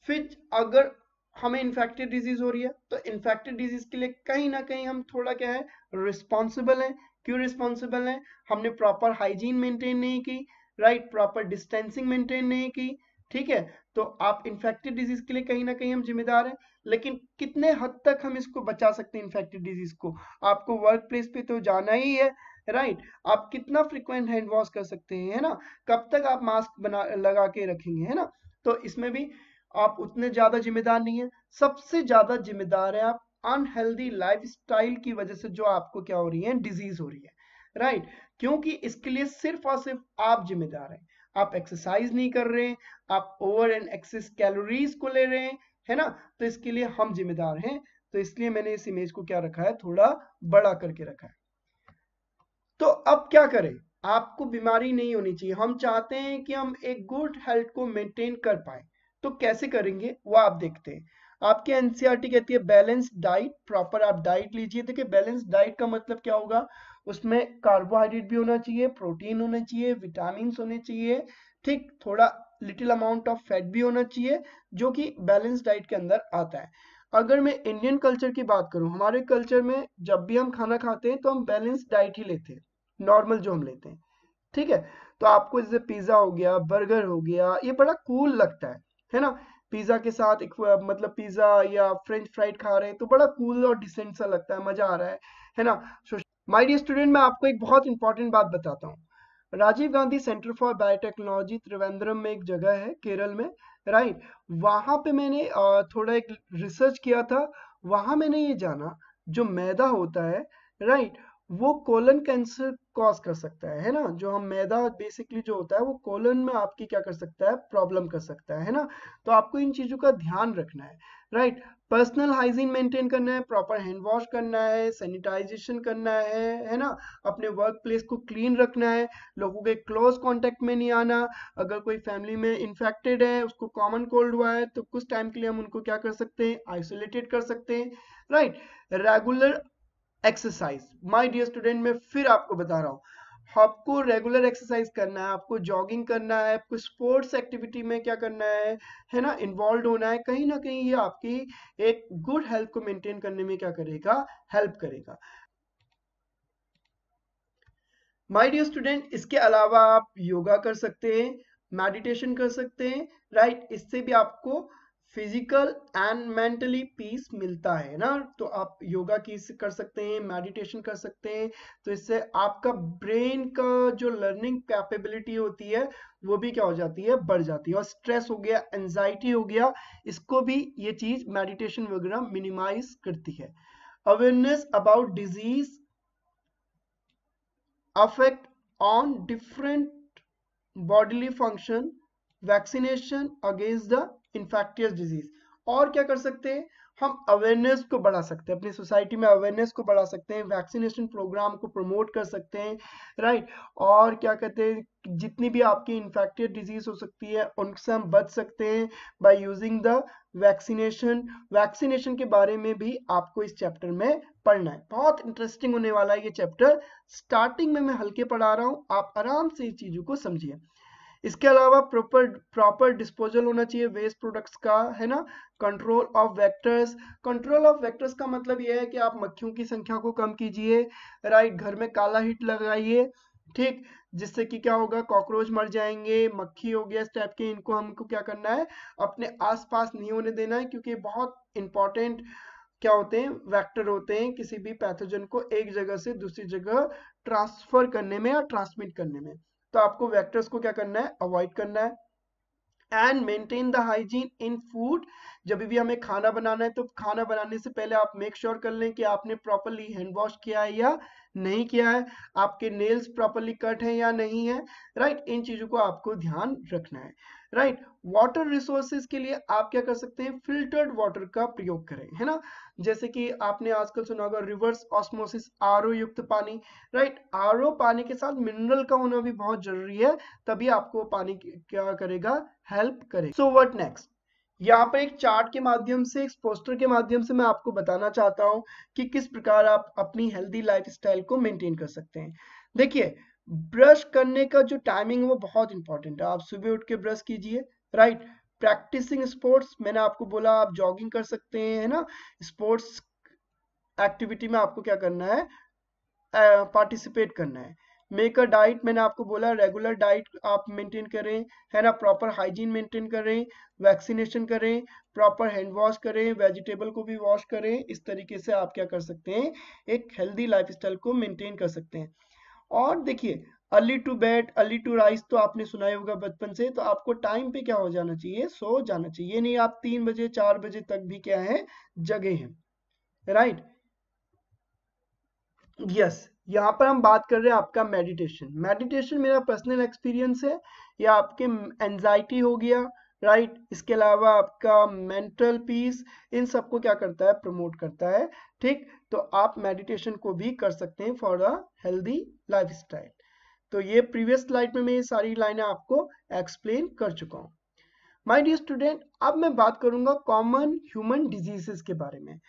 फिर अगर हमें इन्फेक्टेड डिजीज हो रही है, तो इन्फेक्टेड डिजीज के लिए कहीं ना कहीं हम थोड़ा क्या है? रिस्पॉन्सिबल है। क्यों रिस्पॉन्सिबल है? हमने प्रॉपर हाइजीन मेंटेन नहीं की, राइट, प्रॉपर डिस्टेंसिंग मेंटेन नहीं की, ठीक है। तो आप इन्फेक्टेड डिजीज के लिए कहीं ना कहीं हम जिम्मेदार हैं। लेकिन कितने हद तक हम इसको बचा सकते हैं इन्फेक्टेड डिजीज को? आपको वर्क प्लेस पे तो जाना ही है, राइट। आप कितना फ्रिक्वेंट हैंड वॉश कर सकते हैं, है ना, कब तक आप मास्क बना लगा के रखेंगे, है ना। तो इसमें भी आप उतने ज्यादा जिम्मेदार नहीं है, सबसे ज्यादा जिम्मेदार है आप अनहेल्दी लाइफस्टाइल की वजह से जो आपको क्या हो रही है, डिजीज हो रही है, राइट। क्योंकि इसके लिए सिर्फ और सिर्फ आप जिम्मेदार हैं। आप एक्सरसाइज नहीं कर रहे हैं, आप ओवर एंड एक्सेस कैलोरीज को ले रहे हैं, है ना, तो इसके लिए हम जिम्मेदार हैं। तो इसलिए मैंने इस इमेज को क्या रखा है, थोड़ा बड़ा करके रखा है। तो अब क्या करें, आपको बीमारी नहीं होनी चाहिए, हम चाहते हैं कि हम एक गुड हेल्थ को मेंटेन कर पाए। तो कैसे करेंगे वो आप देखते हैं। आपके एनसीईआरटी कहती है बैलेंस्ड डाइट, प्रॉपर आप डाइट लीजिए। देखिए बैलेंस्ड डाइट का मतलब क्या होगा, उसमें कार्बोहाइड्रेट भी होना चाहिए, प्रोटीन होना चाहिए, विटामिन होने चाहिए, ठीक, थोड़ा लिटिल अमाउंट ऑफ फैट भी होना चाहिए, जो कि बैलेंस डाइट के अंदर आता है। अगर मैं इंडियन कल्चर की बात करूं, हमारे कल्चर में जब भी हम खाना खाते हैं तो हम बैलेंस डाइट ही लेते हैं, नॉर्मल जो हम लेते हैं, ठीक है। तो आपको जैसे पिज्जा हो गया, बर्गर हो गया, ये बड़ा कूल लगता है ना। पिज्जा के साथ एक मतलब पिज्जा या फ्रेंच फ्राइड खा रहे हैं तो बड़ा कूल और डिसेंट सा लगता है, मजा आ रहा है ना। माय डियर स्टूडेंट, मैं आपको एक बहुत इंपॉर्टेंट बात बताता हूँ। Rajiv Gandhi centre for biotechnology Trivandrum में एक जगह है केरल में, राइट। वहां पे मैंने थोड़ा एक रिसर्च किया था। वहां मैंने ये जाना, जो मैदा होता है, राइट, वो कोलन कैंसर कॉज कर सकता है ना। जो हम मैदा बेसिकली जो होता है वो कोलन में आपकी क्या कर सकता है, प्रॉब्लम कर सकता है ना। तो आपको इन चीजों का ध्यान रखना है, राइट। पर्सनल हाइजीन मेंटेन करना है, प्रॉपर हैंड वॉश करना है, सैनिटाइजेशन करना है ना। अपने वर्क प्लेस को क्लीन रखना है, लोगों के क्लोज कांटेक्ट में नहीं आना। अगर कोई फैमिली में इन्फेक्टेड है, उसको कॉमन कोल्ड हुआ है, तो कुछ टाइम के लिए हम उनको क्या कर सकते हैं, आइसोलेटेड कर सकते हैं, right. Regular exercise, my dear student, मैं फिर आपको बता रहा हूँ, आपको रेगुलर एक्सरसाइज करना है, आपको जॉगिंग करना है, आपको स्पोर्ट्स एक्टिविटी में क्या करना है ना, इन्वॉल्व होना है। कहीं ना कहीं ये आपकी एक गुड हेल्थ को मेंटेन करने में क्या करेगा, हेल्प करेगा। माय डियर स्टूडेंट, इसके अलावा आप योगा कर सकते हैं, मेडिटेशन कर सकते हैं, राइट। इससे भी आपको फिजिकल एंड मेंटली पीस मिलता है ना। तो आप योगा की कर सकते हैं, मेडिटेशन कर सकते हैं, तो इससे आपका ब्रेन का जो लर्निंग कैपेबिलिटी होती है वो भी क्या हो जाती है, बढ़ जाती है। और स्ट्रेस हो गया, एंजाइटी हो गया, इसको भी ये चीज मेडिटेशन वगैरह मिनिमाइज करती है। Awareness about disease affect on different bodily function, vaccination against the infectious disease। और क्या कर सकते हैं, हम अवेयरनेस को बढ़ा सकते हैं, अपनी सोसाइटी में अवेयरनेस को बढ़ा सकते हैं, वैक्सीनेशन प्रोग्राम को प्रमोट कर सकते हैं, राइट। और क्या कहते हैं, जितनी भी आपकी इन्फेक्टियस डिजीज हो सकती है उनसे हम बच सकते हैं by using the vaccination. Vaccination के बारे में भी आपको इस चैप्टर में पढ़ना है, बहुत इंटरेस्टिंग होने वाला है ये चैप्टर। स्टार्टिंग में मैं हल्के पढ़ा रहा हूँ, आप आराम से इस चीजों को समझिए। इसके अलावा प्रॉपर डिस्पोजल होना चाहिए वेस्ट प्रोडक्ट्स का, है ना। Control of vectors, control of vectors का मतलब यह है कि आप मक्खियों की संख्या को कम कीजिए, राइट। घर में काला हिट लगाइए, ठीक, जिससे कि क्या होगा, कॉकरोच मर जाएंगे, मक्खी हो गया इस टाइप के, इनको हमको क्या करना है, अपने आसपास नहीं होने देना है, क्योंकि बहुत इंपॉर्टेंट क्या होते हैं, वेक्टर होते हैं किसी भी पैथोजन को एक जगह से दूसरी जगह ट्रांसफर करने में या ट्रांसमिट करने में। तो आपको वेक्टर्स को क्या करना है, अवॉइड करना है। And maintain the hygiene in food, जब भी हमें खाना बनाना है तो खाना बनाने से पहले आप मेक श्योर कर लें कि आपने प्रॉपरली हैंड वॉश किया है या नहीं किया है, आपके नेल्स प्रॉपरली कट है या नहीं है, राइट। इन चीजों को आपको ध्यान रखना है, राइट। वाटर रिसोर्सेज के लिए आप क्या कर सकते हैं, फिल्टर्ड वाटर का प्रयोग करें, है ना। जैसे कि आपने आजकल सुना होगा रिवर्स ऑस्मोसिस, आरओ युक्त पानी, राइट। आरओ पानी के साथ मिनरल का होना भी बहुत जरूरी है, तभी आपको पानी क्या करेगा, हेल्प करेगा। सो व्हाट नेक्स्ट, यहाँ पर एक चार्ट के माध्यम से, एक पोस्टर के माध्यम से मैं आपको बताना चाहता हूँ कि किस प्रकार आप अपनी हेल्दी लाइफस्टाइल को मेंटेन कर सकते हैं। देखिए, ब्रश करने का जो टाइमिंग है वो बहुत इंपॉर्टेंट है। आप सुबह उठ के ब्रश कीजिए, राइट। प्रैक्टिसिंग स्पोर्ट्स, मैंने आपको बोला आप जॉगिंग कर सकते हैं, है ना। स्पोर्ट्स एक्टिविटी में आपको क्या करना है, पार्टिसिपेट करना है। मेक अ डाइट, मैंने आपको बोला रेगुलर डाइट आप मेंटेन करें, है ना। प्रॉपर हाइजीन मेंटेन करें, वैक्सीनेशन करें, प्रॉपर हैंड वॉश करें, वेजिटेबल को भी वॉश करें। इस तरीके से आप क्या कर सकते हैं, एक हेल्दी लाइफस्टाइल को मेंटेन कर सकते हैं। और देखिए, early to bed early to rise तो आपने सुना ही होगा बचपन से, तो आपको टाइम पे क्या हो जाना चाहिए, सो जाना चाहिए। नहीं आप 3 बजे 4 बजे तक भी क्या है, जगे हैं। राइट। यस, यहाँ पर हम बात कर रहे हैं आपका मेडिटेशन। मेडिटेशन मेरा पर्सनल एक्सपीरियंस है, या आपके एंजाइटी हो गया, राइट, इसके अलावा आपका मेंटल पीस, इन सबको क्या करता है, प्रमोट करता है। ठीक, तो आप मेडिटेशन को भी कर सकते हैं फॉर अ हेल्दी लाइफस्टाइल। तो ये प्रीवियस स्लाइड में मैं ये सारी लाइनें आपको एक्सप्लेन कर चुका हूँ। माय डियर स्टूडेंट, अब मैं बात करूंगा कॉमन ह्यूमन डिजीजेस के बारे में।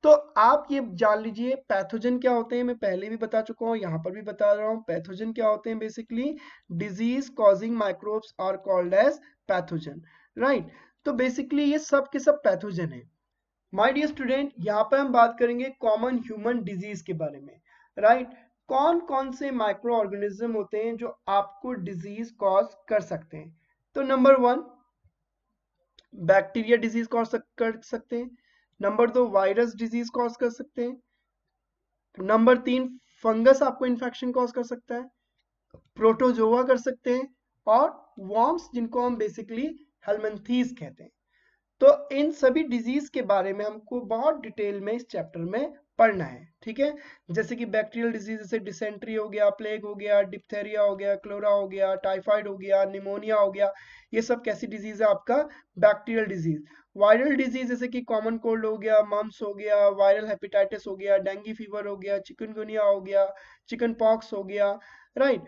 तो आप ये जान लीजिए पैथोजन क्या होते हैं, मैं पहले भी बता चुका हूँ, यहाँ पर भी बता रहा हूँ। पैथोजन क्या होते हैं, basically disease causing microbes are called as pathogen, right. तो बेसिकली ये सब के सब पैथोजन है। माय डियर स्टूडेंट, यहाँ पर हम बात करेंगे कॉमन ह्यूमन डिजीज के बारे में, राइट। कौन कौन से माइक्रो ऑर्गेनिज्म होते हैं जो आपको डिजीज कॉज कर सकते हैं। तो नंबर 1, बैक्टीरिया डिजीज कर सकते हैं। नंबर 2, वायरस डिजीज कॉज कर सकते हैं। नंबर 3, फंगस आपको इन्फेक्शन कॉज कर सकता है। प्रोटोजोआ कर सकते हैं, और वॉर्म्स जिनको हम बेसिकली हेलमिंथीज कहते हैं। तो इन सभी डिजीज के बारे में हमको बहुत डिटेल में इस चैप्टर में पढ़ना है, ठीक है। जैसे कि बैक्टीरियल डिजीज, जैसे डिसेंट्री हो गया, प्लेग हो गया, डिप्थेरिया हो गया, क्लोरा हो गया, टाइफाइड हो गया, निमोनिया हो गया, ये सब कैसी डिजीज है, आपका बैक्टीरियल डिजीज। वायरल डिजीज जैसे कि कॉमन कोल्ड हो गया, मम्स हो गया, वायरल हेपेटाइटिस हो गया, डेंगू फीवर हो गया, चिकनगुनिया हो गया, चिकन पॉक्स हो गया, राइट।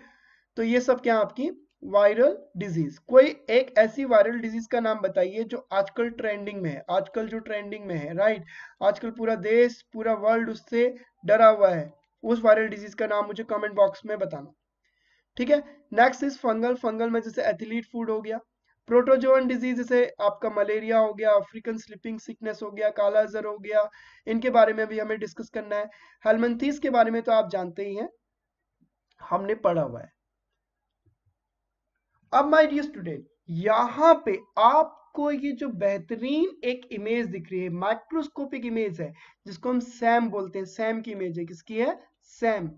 तो ये सब क्या आपकी वायरल डिजीज। कोई एक ऐसी वायरल डिजीज का नाम बताइए जो आजकल ट्रेंडिंग में है, आजकल जो ट्रेंडिंग में है, राइट। आजकल पूरा देश, पूरा वर्ल्ड उससे डरा हुआ है। उस वायरल डिजीज का नाम मुझे कमेंट बॉक्स में बताना, ठीक है। Next is fungal. फंगल में जैसे एथिलीट फूड हो गया। प्रोटोजोअन डिजीज जैसे आपका मलेरिया हो गया, अफ्रीकन स्लीपिंग सिकनेस हो गया, काला अजहर हो गया, इनके बारे में भी हमें डिस्कस करना है। हेलमिंथीज के बारे में तो आप जानते ही हैं, हमने पढ़ा हुआ है। अब माय डियर स्टूडेंट, यहां पे आपको ये जो बेहतरीन एक इमेज दिख रही है, माइक्रोस्कोपिक इमेज है, जिसको हम सैम बोलते हैं। सैम की इमेज है, किसकी है, सैम,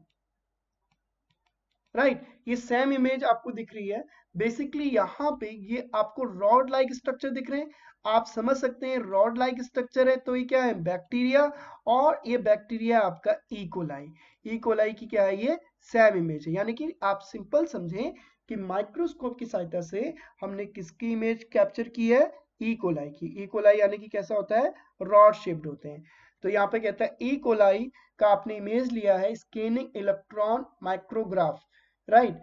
राइट। ये सैम इमेज आपको दिख रही है। बेसिकली यहाँ पे ये आपको रॉड लाइक स्ट्रक्चर दिख रहे हैं। आप समझ सकते हैं रॉड लाइक स्ट्रक्चर है तो ये क्या है, बैक्टीरिया। और ये बैक्टीरिया आपका इकोलाई। इकोलाई की क्या है, ये सैम इमेज है। यानी कि आप सिंपल समझें कि माइक्रोस्कोप की सहायता से हमने किसकी इमेज कैप्चर की है, इकोलाई की। इकोलाई यानी कि कैसा होता है, रॉड शेप्ड होते हैं। तो यहाँ पे कहता है इकोलाई का आपने इमेज लिया है स्कैनिंग इलेक्ट्रॉन माइक्रोग्राफ, राइट।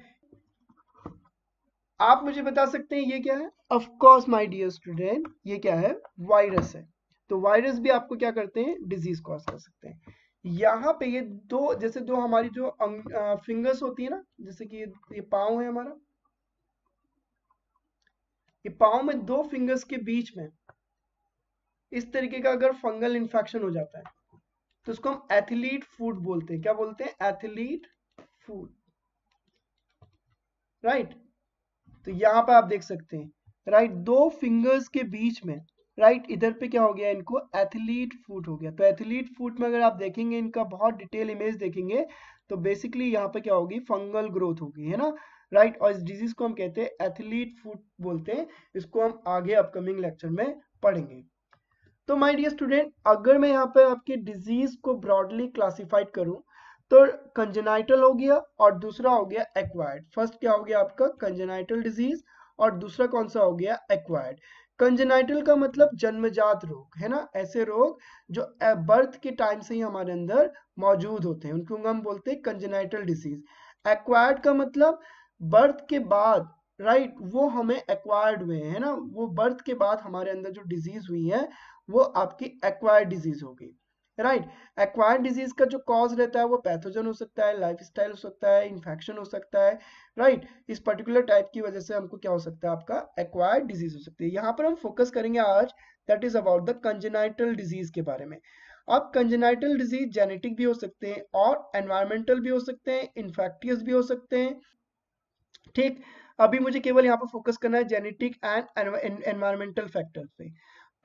आप मुझे बता सकते हैं ये क्या है, of course my dear student, ये क्या है, वायरस है। तो वायरस भी आपको क्या करते हैं, डिजीज कॉज कर सकते हैं। यहाँ पे ये दो, जैसे दो हमारी जो फिंगर्स होती है ना, जैसे कि ये पाँव है हमारा, ये पाँव में दो फिंगर्स के बीच में इस तरीके का अगर फंगल इन्फेक्शन हो जाता है तो उसको हम एथलीट फूड बोलते हैं। क्या बोलते हैं, एथलीट फूड, राइट। तो यहाँ पे आप देख सकते हैं, राइट, दो फिंगर्स के बीच में, राइट, इधर पे क्या हो गया, इनको एथलीट फुट हो गया। तो एथलीट फुट में अगर आप देखेंगे, इनका बहुत डिटेल इमेज देखेंगे, तो बेसिकली यहाँ पे क्या होगी, फंगल ग्रोथ होगी, है ना, राइट। और इस डिजीज को हम कहते हैं एथलीट फुट बोलते हैं। इसको हम आगे अपकमिंग लेक्चर में पढ़ेंगे। तो माय डियर स्टूडेंट, अगर मैं यहाँ पे आपके डिजीज को ब्रॉडली क्लासिफाइड करूं, तो कंजेनाइटल हो गया और दूसरा हो गया एक्वायर्ड। फर्स्ट क्या हो गया आपका, कंजेनाइटल डिजीज, और दूसरा कौन सा हो गया, एक्वायर्ड। कंजेनाइटल का मतलब जन्मजात रोग, है ना, ऐसे रोग जो बर्थ के टाइम से ही हमारे अंदर मौजूद होते हैं, उनको हम बोलते हैं कंजेनाइटल डिजीज। एक्वायर्ड का मतलब बर्थ के बाद, राइट, वो हमें एक्वायर्ड हुए हैं, है ना, वो बर्थ के बाद हमारे अंदर जो डिजीज हुई है वो आपकी एक्वायर्ड डिजीज होगी, राइट। एक्वायर्ड डिजीज का जो कॉज रहता है वो पैथोजन हो सकता है, लाइफस्टाइल हो सकता है, इन्फेक्शन हो सकता है, राइट। इस पर्टिकुलर टाइप की वजह से हमको क्या हो सकता है, आपका एक्वायर्ड डिजीज हो सकती है। यहाँ पर हम फोकस करेंगे आज, that is about the congenital disease के बारे में। अब कंजेनाइटल डिजीज जेनेटिक भी हो सकते हैं और एनवायरमेंटल भी हो सकते हैं, इन्फेक्टियस भी हो सकते हैं, ठीक। अभी मुझे केवल यहाँ पर फोकस करना है जेनेटिक एंड एनवायरमेंटल फैक्टर पे।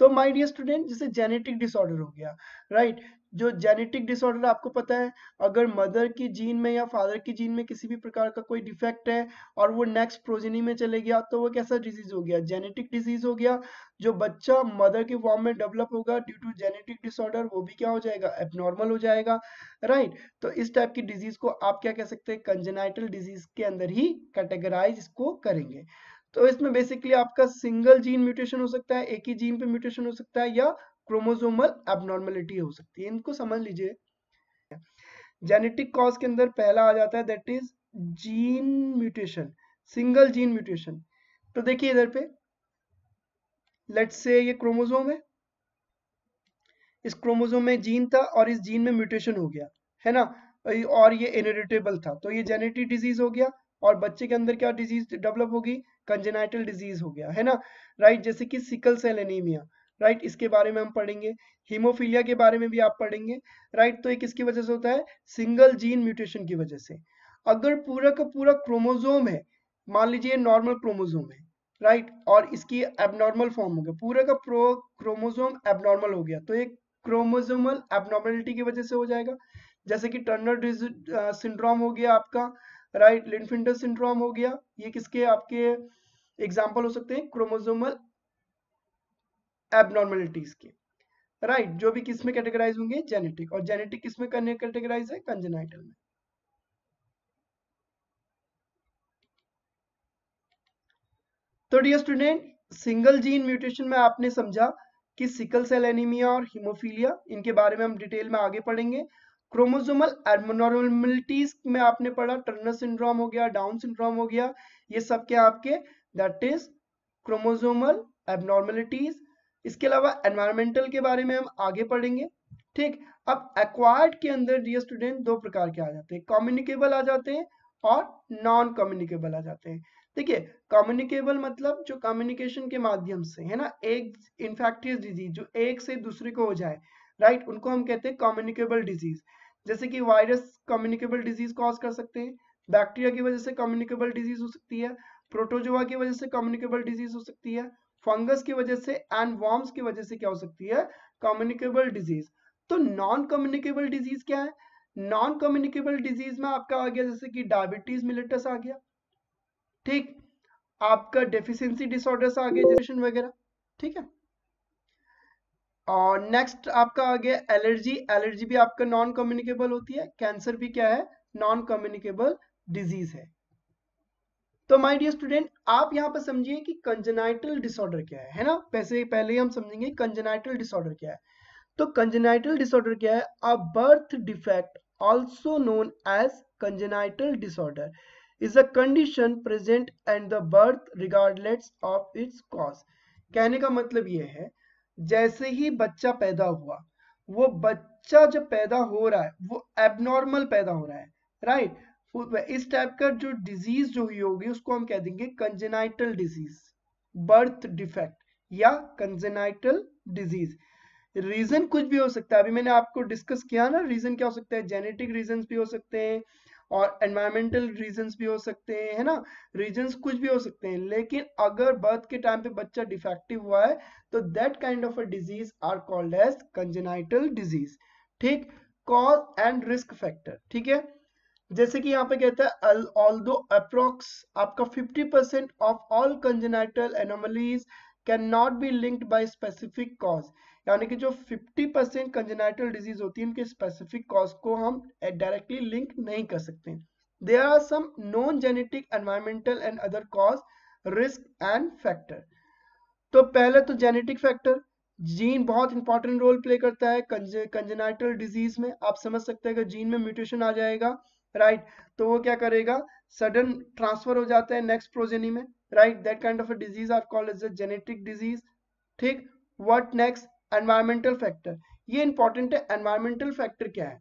तो माय डियर स्टूडेंट, जैसे जेनेटिक डिसऑर्डर हो गया, राइट। जो जेनेटिक डिसऑर्डर आपको पता है, अगर मदर की जीन में या फादर की जीन में किसी भी प्रकार का कोई डिफेक्ट है और वो नेक्स्ट प्रोजेनी में चले गया, तो वो कैसा डिजीज हो गया, जेनेटिक डिजीज हो गया। जो बच्चा मदर के फॉर्म में डेवलप होगा ड्यू टू जेनेटिक डिसऑर्डर, वो भी क्या हो जाएगा, एबनॉर्मल हो जाएगा, राइट। तो इस टाइप की डिजीज को आप क्या कह सकते हैं, कंजेनाइटल डिजीज के अंदर ही कैटेगराइज इसको करेंगे। तो इसमें बेसिकली आपका सिंगल जीन म्यूटेशन हो सकता है, एक ही जीन पे म्यूटेशन हो सकता है, या क्रोमोसोमल एबनॉर्मेलिटी हो सकती है। इनको समझ लीजिए। जेनेटिक कॉज के अंदर पहला आ जाता है, that is gene mutation, single gene mutation. तो देखिए इधर पे, लेट्स से ये क्रोमोसोम है, इस क्रोमोसोम में जीन था और इस जीन में म्यूटेशन हो गया, है ना, और ये इनहेरिटेबल था, तो ये जेनेटिक डिजीज हो गया। और बच्चे के अंदर क्या डिजीज डेवलप होगी, कंजेनाइटल डिजीज हो गया, है ना, राइट। जैसे कि सिकल सेल एनीमिया, राइट, इसके बारे में हम पढ़ेंगे। हीमोफीलिया के बारे में भी आप पढ़ेंगे, राइट। तो ये किसकी वजह से होता है, सिंगल जीन म्यूटेशन की वजह से। अगर पूरा का पूरा क्रोमोसोम है, मान लीजिए नॉर्मल क्रोमोसोम है, राइट, और इसकी एबनॉर्मल फॉर्म हो गया, पूरा का प्रो क्रोमोसोम एबनॉर्मल हो गया, तो एक क्रोमोसोमल एबनॉर्मेलिटी की वजह से हो जाएगा। जैसे कि टर्नर सिंड्रोम हो गया आपका, राइट, लिनफिंडर सिंड्रोम हो गया, ये किसके आपके एग्जांपल हो सकते हैं, क्रोमोसोमल एबनॉर्मेलिटीज के, राइट, जो भी किस में कैटेगराइज होंगे, जेनेटिक, और जेनेटिक किस में कैटेगराइज है, कंजेनाइटल में। तो dear student, single gene mutation में आपने समझा कि सिकल सेल एनीमिया और हीमोफीलिया, इनके बारे में हम डिटेल में आगे पढ़ेंगे। क्रोमोसोमल एबनॉर्मलिटीज में आपने पढ़ा, टर्नर सिंड्रोम हो गया, डाउन सिंड्रोम हो गया, ये सब क्या आपके, दैट इज क्रोमोसोमल एबनॉर्मलिटीज। इसके अलावा एनवायरमेंटल के बारे में हम आगे पढ़ेंगे, ठीक। अब एक्वायर्ड के अंदर डियर स्टूडेंट दो प्रकार के आ जाते हैं, कम्युनिकेबल आ जाते हैं और नॉन कम्युनिकेबल आ जाते हैं। देखिए, कम्युनिकेबल मतलब जो कम्युनिकेशन के माध्यम से, है ना, एक इन्फेक्टियस डिजीज जो एक से दूसरे को हो जाए, राइट, उनको हम कहते हैं कम्युनिकेबल डिजीज। जैसे कि वायरस कम्युनिकेबल डिजीज कॉज कर सकते हैं, बैक्टीरिया की वजह से कम्युनिकेबल डिजीज हो सकती है, प्रोटोजोआ की वजह से कम्युनिकेबल डिजीज हो सकती है, फंगस की वजह से एंड वॉर्म्स की वजह से क्या हो सकती है, कम्युनिकेबल डिजीज। तो नॉन कम्युनिकेबल डिजीज क्या है, नॉन कम्युनिकेबल डिजीज में आपका आ गया जैसे कि डायबिटीज मिलेटस आ गया, ठीक, आपका डेफिशिएंसी डिसऑर्डर्स आ गए जैसे वगैरह, ठीक है। और नेक्स्ट आपका आ गया एलर्जी, एलर्जी भी आपका नॉन कम्युनिकेबल होती है, कैंसर भी क्या है, नॉन कम्युनिकेबल डिजीज है। तो माय डियर स्टूडेंट, आप यहाँ पर समझिए कि कंजेनाइटल डिसऑर्डर क्या है ना, पहले ही हम समझेंगे कंजेनाइटल डिसऑर्डर क्या है। तो कंजेनाइटल डिसऑर्डर क्या है, a birth defect also known as congenital disorder is a condition present at the birth regardless of its cause। कहने का मतलब ये है, जैसे ही बच्चा पैदा हुआ, वो बच्चा जब पैदा हो रहा है वो एबनॉर्मल पैदा हो रहा है, राइट। इस टाइप का जो डिजीज जो हुई होगी उसको हम कह देंगे कंजेनाइटल डिजीज, बर्थ डिफेक्ट या कंजेनाइटल डिजीज। रीजन कुछ भी हो सकता है, अभी मैंने आपको डिस्कस किया ना, रीजन क्या हो सकता है, जेनेटिक रीजंस भी हो सकते हैं और एनवायरमेंटल रीजंस भी हो सकते हैं, है ना, रीजंस कुछ भी हो सकते हैं। लेकिन अगर बर्थ के टाइम पे बच्चा डिफेक्टिव हुआ है तो that kind of a disease are called as congenital disease, ठीक। कॉज एंड रिस्क फैक्टर, ठीक है। जैसे कि यहाँ पे कहता है ऑल्दो अप्रोक्स आपका 50% of all congenital anomalies can not be linked by specific cause, यानी कि जो 50% कंजेनाइटल डिजीज होती है उनके स्पेसिफिक कॉज को हम डायरेक्टली लिंक नहीं कर सकते। There are some non genetic environmental and other cause, risk and factor. तो पहले तो जेनेटिक फैक्टर, जीन बहुत इंपॉर्टेंट रोल प्ले करता है कंजेनाइटल डिजीज में। आप समझ सकते हैं कि जीन में म्यूटेशन आ जाएगा, राइट, तो वो क्या करेगा, सडन ट्रांसफर हो जाता है नेक्स्ट प्रोजेनी में, right, that kind of a disease are called as a genetic disease, ठीक। व्हाट नेक्स्ट, एनवायरमेंटल फैक्टर, ये इंपॉर्टेंट है। एनवायरमेंटल फैक्टर क्या है,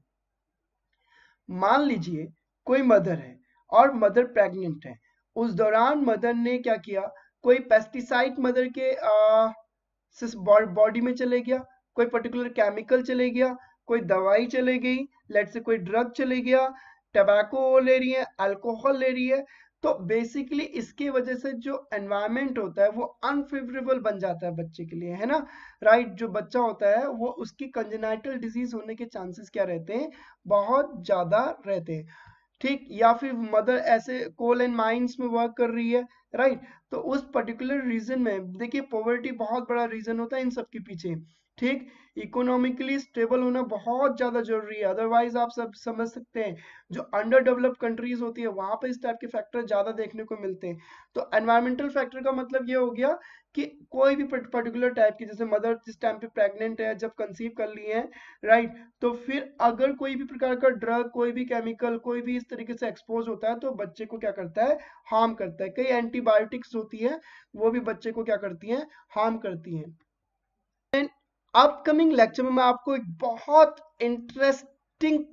मान लीजिए कोई मदर है और मदर प्रेग्नेंट है, उस दौरान मदर ने क्या किया, कोई पेस्टिसाइड मदर के बॉडी में चले गया, कोई पर्टिकुलर केमिकल चले गया, कोई दवाई चले गई, लेट से कोई ड्रग चले गया, टबैको ले रही है, अल्कोहल ले रही है, तो बेसिकली इसके वजह से जो एनवायरमेंट होता है वो अनफेवरेबल बन जाता है बच्चे के लिए, है ना, राइट। जो बच्चा होता है वो उसकी कंजेनाइटल डिजीज होने के चांसेस क्या रहते हैं, बहुत ज्यादा रहते हैं, ठीक। या फिर मदर ऐसे कोल एंड माइंस में वर्क कर रही है, राइट। तो उस पर्टिकुलर रीजन में देखिए पॉवर्टी बहुत बड़ा रीजन होता है इन सब के पीछे, ठीक। इकोनॉमिकली स्टेबल होना बहुत ज्यादा जरूरी है, अदरवाइज आप सब समझ सकते हैं जो अंडर डेवलप्ड कंट्रीज होती है वहां पे इस टाइप के फैक्टर ज्यादा देखने को मिलते हैं। तो एनवायरमेंटल फैक्टर का मतलब ये हो गया कि कोई भी पर्टिकुलर टाइप की, जैसे मदर जिस टाइम पे प्रेग्नेंट है, जब कंसीव कर ली है, राइट, तो फिर अगर कोई भी प्रकार का ड्रग, कोई भी केमिकल, कोई भी इस तरीके से एक्सपोज होता है तो बच्चे को क्या करता है, हार्म करता है। कई एंटीबायोटिक्स होती है वो भी बच्चे को क्या करती हैं, हार्म करती हैं। अपकमिंग लेक्चर में मैं आपको एक बहुत इंटरेस्टिंग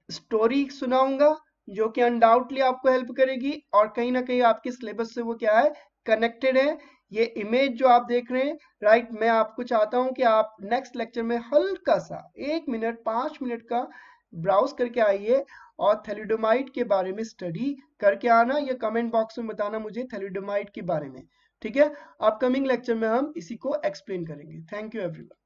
स्टोरी सुनाऊंगा जो कि अनडाउटली आपको हेल्प करेगी और कहीं ना कहीं आपके सिलेबस से वो क्या है, कनेक्टेड है। ये इमेज जो आप देख रहे हैं, राइट, मैं आपको चाहता हूं कि आप नेक्स्ट लेक्चर में हल्का सा 1 मिनट 5 मिनट का ब्राउज करके आइए और थैलिडोमाइड के बारे में स्टडी करके आना, या कमेंट बॉक्स में बताना मुझे थैलिडोमाइड के बारे में, ठीक है। अपकमिंग लेक्चर में हम इसी को एक्सप्लेन करेंगे। Thank you everyone.